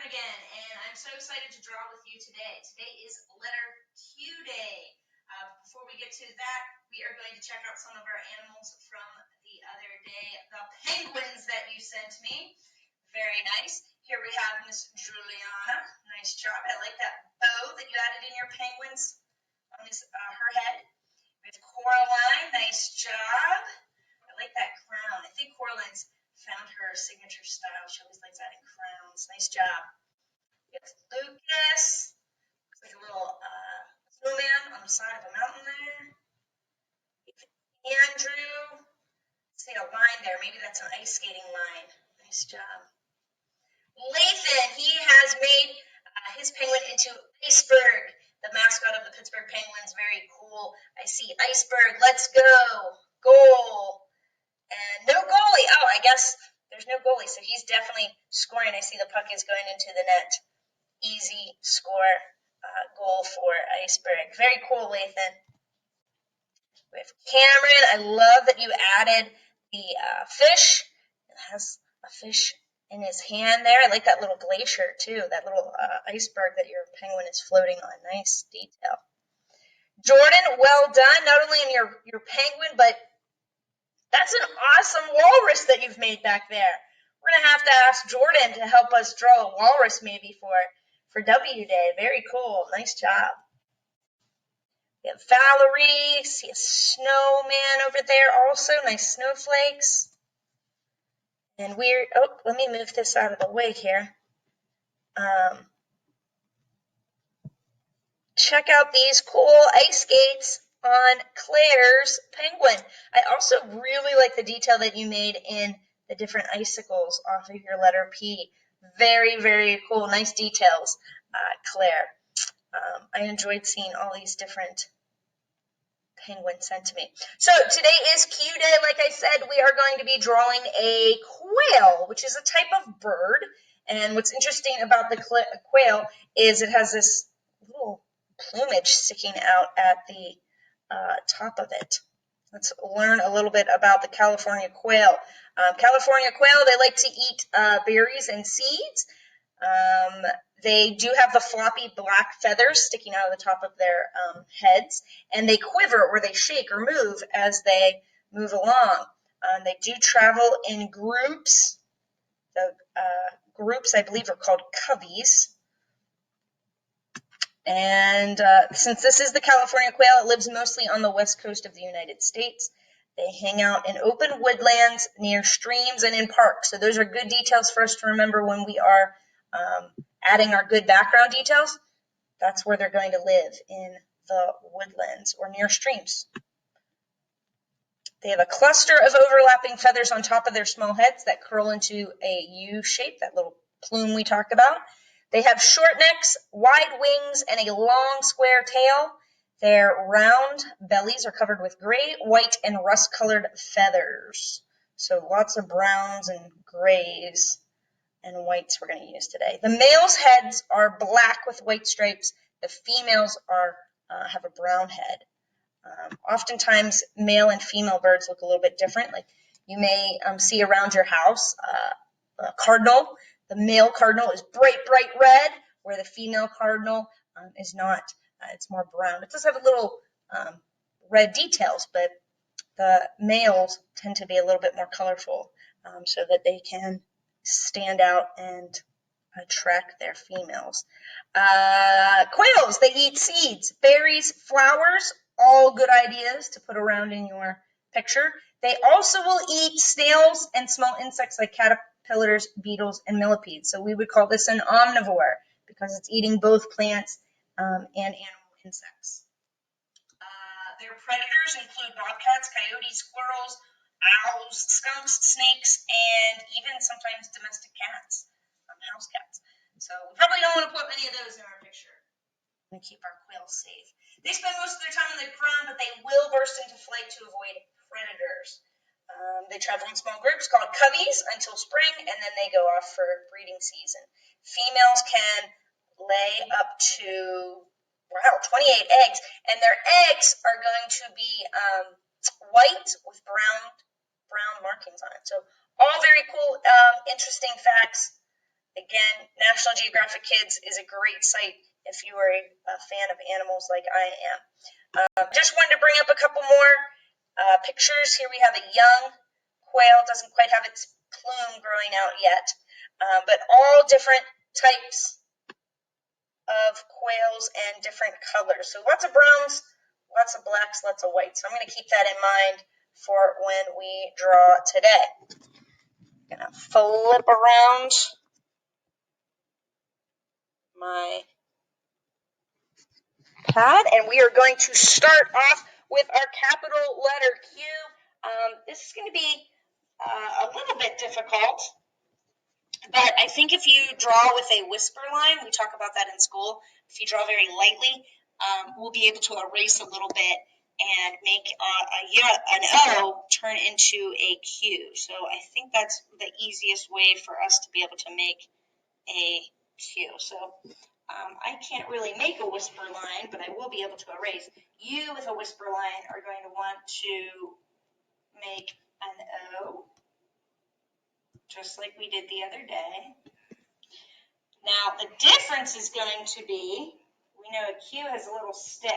again, and I'm so excited to draw with you today. Today is letter Q day. Before we get to that, we are going to check out some of our animals from the other day. The penguins that you sent me. Very nice. Here we have Miss Juliana. Nice job. I like that bow that you added in your penguins on her head. We have Coraline. Nice job. I like that crown. I think Coraline's found her signature style. She always likes adding crowns. Nice job. We have Lucas. Looks like a little snowman on the side of a mountain there. Andrew. See a line there. Maybe that's an ice skating line. Nice job. Lathan, he has made his penguin into Iceberg, the mascot of the Pittsburgh Penguins. Very cool. I see Iceberg. Let's go. Goal. And no goalie. Oh, I guess there's no goalie, so he's definitely scoring. I see the puck is going into the net. Easy score goal for Iceberg. Very cool, Lathan. We have Cameron. I love that you added the fish. It has a fish in his hand there. I like that little glacier, too, that little iceberg that your penguin is floating on. Nice detail. Jordan, well done, not only in your penguin, but that's an awesome walrus that you've made back there. We're going to have to ask Jordan to help us draw a walrus maybe for W Day. Very cool. Nice job. We have Valerie. See a snowman over there also. Nice snowflakes. And let me move this out of the way here. Check out these cool ice skates on Claire's penguin. I also really like the detail that you made in the different icicles off of your letter P. Very, very cool. Nice details, Claire. I enjoyed seeing all these different penguins sent to me. So today is Q Day. Like I said, we are going to be drawing a quail, which is a type of bird. And what's interesting about the quail is it has this little plumage sticking out at the top of it. Let's learn a little bit about the California quail. California quail, they like to eat berries and seeds. They do have the floppy black feathers sticking out of the top of their heads, and they quiver or they shake or move as they move along. They do travel in groups. The groups, I believe, are called coveys. And since this is the California quail, it lives mostly on the west coast of the United States. They hang out in open woodlands, near streams, and in parks. So those are good details for us to remember when we are adding our good background details. That's where they're going to live, in the woodlands or near streams. They have a cluster of overlapping feathers on top of their small heads that curl into a U shape, that little plume we talked about. They have short necks, wide wings, and a long square tail. Their round bellies are covered with gray, white, and rust-colored feathers. So lots of browns and grays and whites we're going to use today. The males' heads are black with white stripes. The females have a brown head. Oftentimes, male and female birds look a little bit different. Like you may see around your house a cardinal. The male cardinal is bright red, where the female cardinal is not. It's more brown. It does have a little red details, but the males tend to be a little bit more colorful so that they can stand out and attract their females. Quails, they eat seeds, berries, flowers, all good ideas to put around in your picture. They also will eat snails and small insects like caterpillars, beetles, and millipedes. So we would call this an omnivore because it's eating both plants and animal insects. Their predators include bobcats, coyotes, squirrels, owls, skunks, snakes, and even sometimes domestic cats, house cats. So we probably don't want to put any of those in our picture. We keep our quails safe. They spend most of their time on the ground, but they will burst into flight to avoid predators. They travel in small groups called coveys until spring, and then they go off for breeding season. Females can lay up to 28 eggs, and their eggs are going to be white with brown markings on it. So all very cool, interesting facts Again, National Geographic Kids is a great site if you are a fan of animals like I am. Just wanted to bring up a couple more pictures. Here we have a young quail. Doesn't quite have its plume growing out yet, but all different types of quails and different colors. So lots of browns, lots of blacks, lots of whites. So I'm going to keep that in mind for when we draw today. I'm going to flip around my pad, and we are going to start off with our capital letter Q. This is going to be a little bit difficult, but I think if you draw with a whisper line, we talk about that in school, if you draw very lightly, we'll be able to erase a little bit and make an O turn into a Q. So I think that's the easiest way for us to be able to make a Q. So I can't really make a whisper line, but I will be able to erase. You, with a whisper line, are going to want to make an O, just like we did the other day. Now, the difference is going to be, we know a Q has a little stick.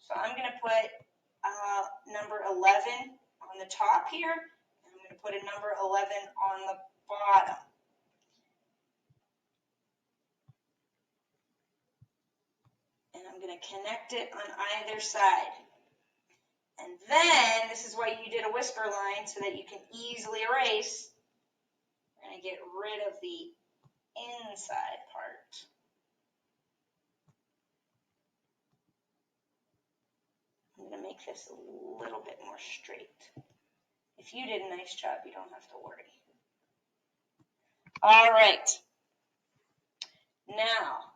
So I'm going to put number 11 on the top here, and I'm going to put a number 11 on the bottom. And I'm going to connect it on either side. And then, this is why you did a whisper line, so that you can easily erase. We're going to get rid of the inside part. I'm going to make this a little bit more straight. If you did a nice job, you don't have to worry. All right. Now,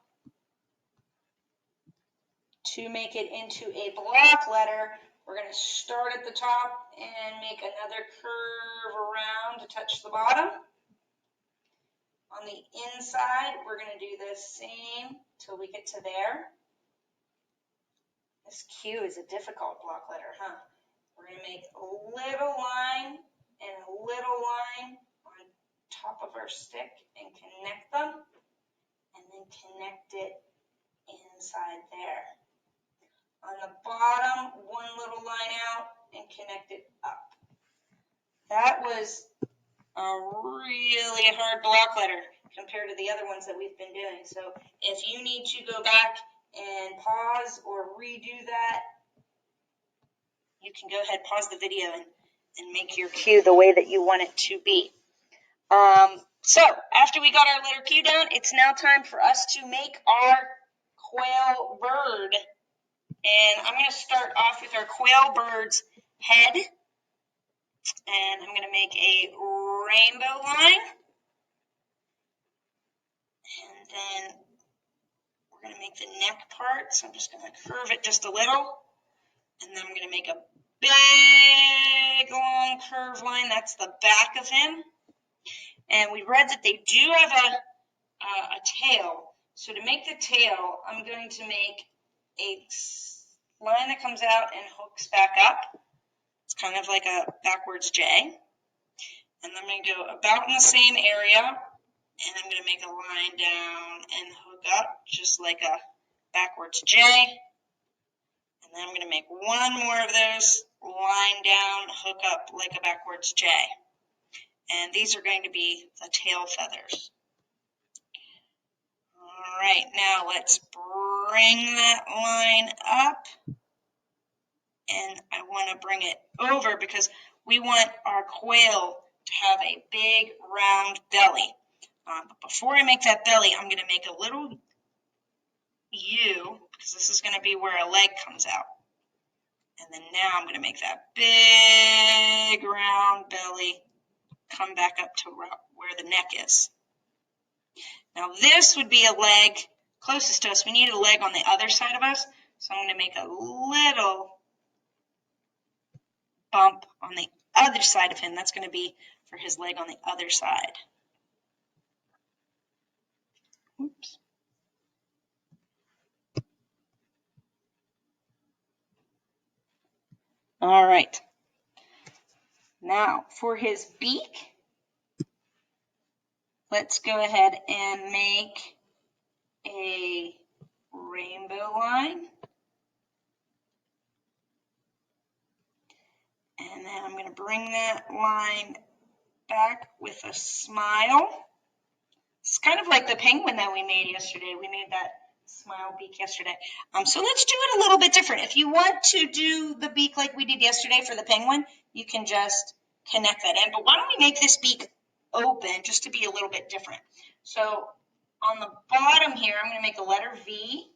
to make it into a block letter, we're going to start at the top and make another curve around to touch the bottom. On the inside, we're going to do the same till we get to there. This Q is a difficult block letter, huh? We're going to make a little line and a little line on top of our stick and connect them, and then connect it inside there. On the bottom, one little line out and connect it up. That was a really hard block letter compared to the other ones that we've been doing. So if you need to go back and pause or redo that, you can go ahead, pause the video, and make your Q the way that you want it to be. So after we got our letter Q down, it's now time for us to make our quail bird. And I'm going to start off with our quail bird's head. And I'm going to make a rainbow line. And then we're going to make the neck part. So I'm just going to curve it just a little. And then I'm going to make a big, long curve line. That's the back of him. And we read that they do have a tail. So to make the tail, I'm going to make a line that comes out and hooks back up. It's kind of like a backwards J. And I'm going to go about in the same area, and I'm going to make a line down and hook up just like a backwards J. And then I'm going to make one more of those, line down, hook up like a backwards J. And these are going to be the tail feathers. All right, now let's bring that line up. And I want to bring it over because we want our quail to have a big round belly. But before I make that belly, I'm going to make a little U because this is going to be where a leg comes out. And then now I'm going to make that big round belly come back up to where the neck is. Now this would be a leg closest to us. We need a leg on the other side of us. So I'm going to make a little bump on the other side of him. That's going to be for his leg on the other side. Oops. All right. Now for his beak, let's go ahead and make a rainbow line. And then I'm going to bring that line back with a smile. It's kind of like the penguin that we made yesterday. We made that smile beak yesterday. So let's do it a little bit different. If you want to do the beak like we did yesterday for the penguin, you can just connect that in. But why don't we make this beak open just to be a little bit different? So on the bottom here, I'm going to make a letter V.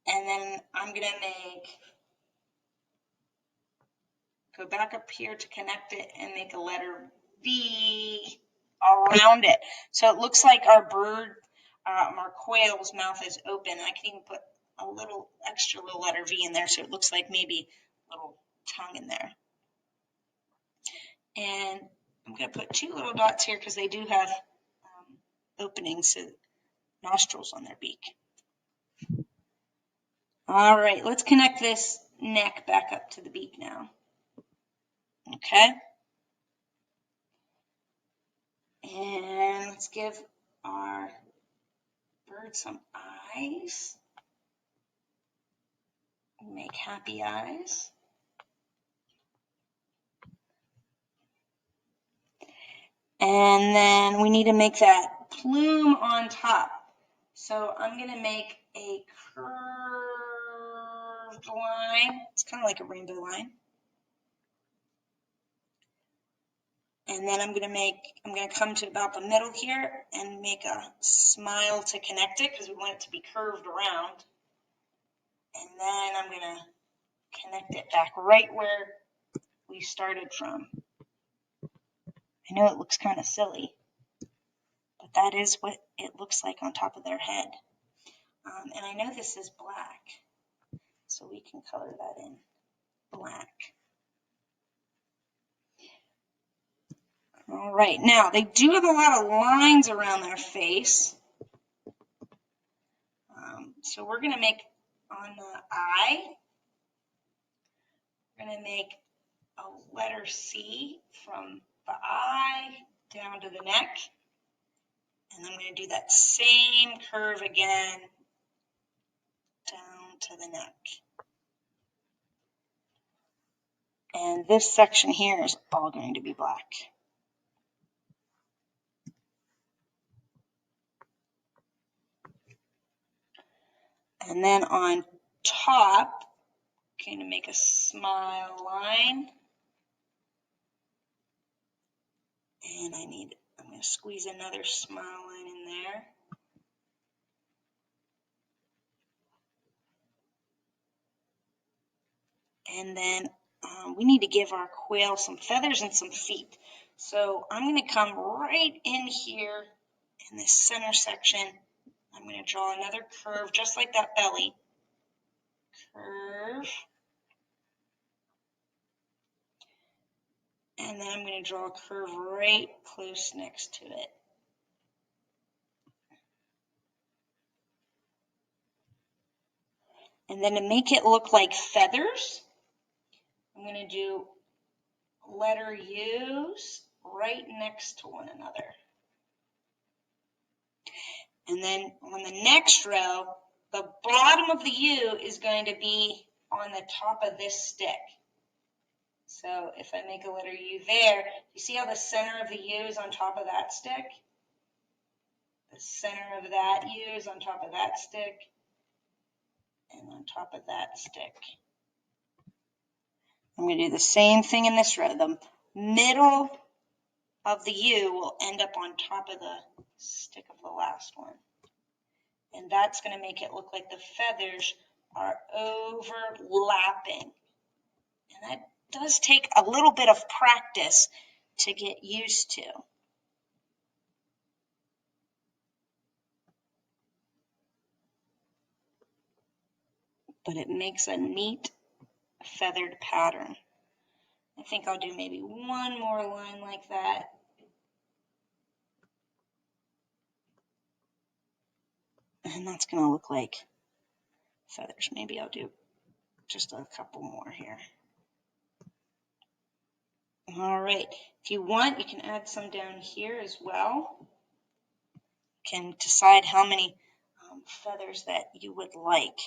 And then I'm going to go back up here to connect it and make a letter V around it. So it looks like our bird, our quail's mouth is open. I can even put a little extra little letter V in there so it looks like maybe a little tongue in there. And I'm going to put 2 little dots here because they do have openings, so nostrils on their beak. All right, let's connect this neck back up to the beak now. Okay. And let's give our bird some eyes. Make happy eyes. And then we need to make that plume on top. So I'm going to make a curved line. It's kind of like a rainbow line. And then I'm going to come to about the middle here and make a smile to connect it because we want it to be curved around. And then I'm going to connect it back right where we started from. I know it looks kind of silly, but that is what it looks like on top of their head. And I know this is black, so we can color that in black. All right, now they do have a lot of lines around their face. So we're going to make on the eye, we're going to make a letter C from the eye down to the neck. And I'm going to do that same curve again down to the neck. And this section here is all going to be black. And then on top, I'm going to make a smile line. And I'm going to squeeze another smile line in there. And then we need to give our quail some feathers and some feet. So I'm going to come right in here in this center section. I'm going to draw another curve just like that belly. Curve. And then I'm going to draw a curve right close next to it. And then to make it look like feathers, I'm going to do letter U's right next to one another. And then on the next row, the bottom of the U is going to be on the top of this stick. So if I make a letter U there, you see how the center of the U is on top of that stick? The center of that U is on top of that stick and on top of that stick. I'm going to do the same thing in this row. The middle of the U will end up on top of the stick of the last one. And that's going to make it look like the feathers are overlapping. And that does take a little bit of practice to get used to. But it makes a neat feathered pattern. I think I'll do maybe one more line like that. And that's going to look like feathers. Maybe I'll do just a couple more here. All right. If you want, you can add some down here as well. You can decide how many feathers that you would like.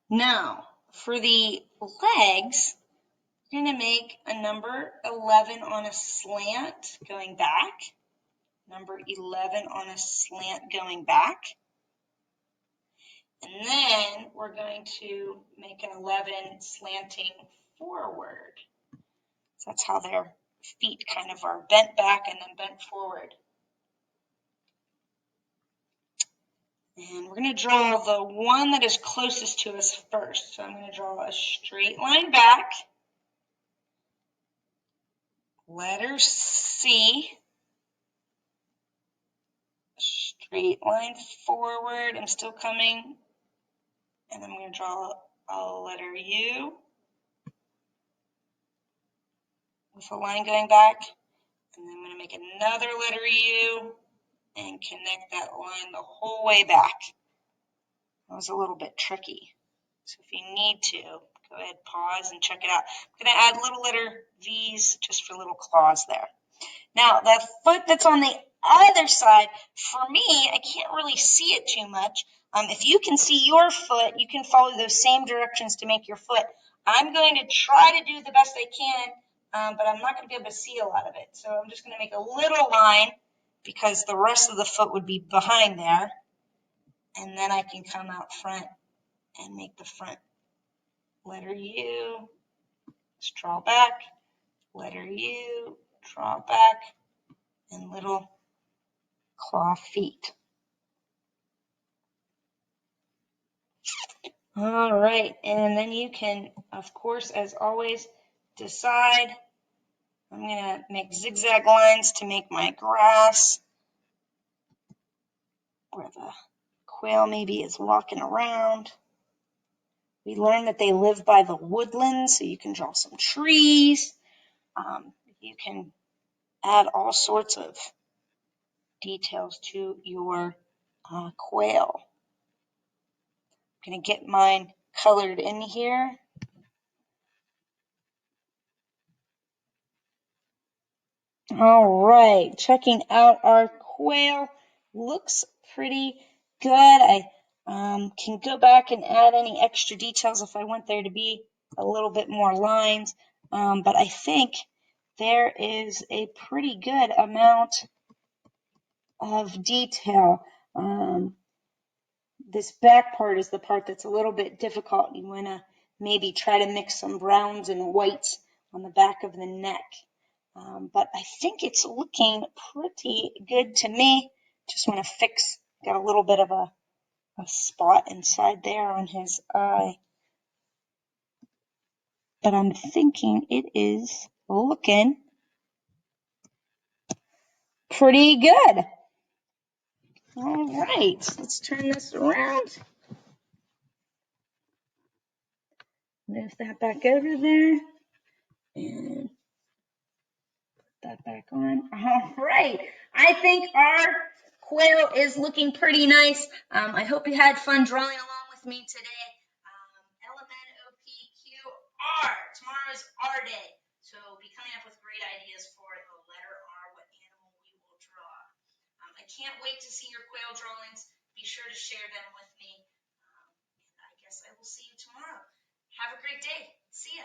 Now, for the legs, we're going to make a number 11 on a slant going back, number 11 on a slant going back, and then we're going to make an 11 slanting forward. So that's how their feet kind of are bent back and then bent forward. And we're going to draw the one that is closest to us first. So I'm going to draw a straight line back, letter C, straight line forward. I'm still coming. And I'm going to draw a letter U with a line going back. And then I'm going to make another letter U and connect that line the whole way back. That was a little bit tricky. So if you need to, go ahead, pause and check it out. I'm going to add little letter V's just for little claws there. Now, the foot that's on the other side, for me, I can't really see it too much. If you can see your foot, you can follow those same directions to make your foot. I'm going to try to do the best I can, but I'm not going to be able to see a lot of it. So I'm just going to make a little line because the rest of the foot would be behind there. And then I can come out front and make the front letter U, just draw back, letter U, draw back, and little claw feet. All right, and then you can, of course, as always, decide. I'm going to make zigzag lines to make my grass where the quail maybe is walking around. We learned that they live by the woodlands, so you can draw some trees. You can add all sorts of details to your quail. I'm going to get mine colored in here. All right, checking out our quail. Looks pretty good. I can go back and add any extra details if I want there to be a little bit more lines. But I think there is a pretty good amount of detail. This back part is the part that's a little bit difficult. You want to maybe try to mix some browns and whites on the back of the neck. But I think it's looking pretty good to me. Just want to fix, got a little bit of a spot inside there on his eye. But I'm thinking it is looking pretty good. All right, let's turn this around. Move that back over there. And that back on. All right. I think our quail is looking pretty nice. I hope you had fun drawing along with me today. LMNOPQR. Tomorrow is our day. So be coming up with great ideas for the letter R, what animal we will draw. I can't wait to see your quail drawings. Be sure to share them with me. And I guess I will see you tomorrow. Have a great day. See ya.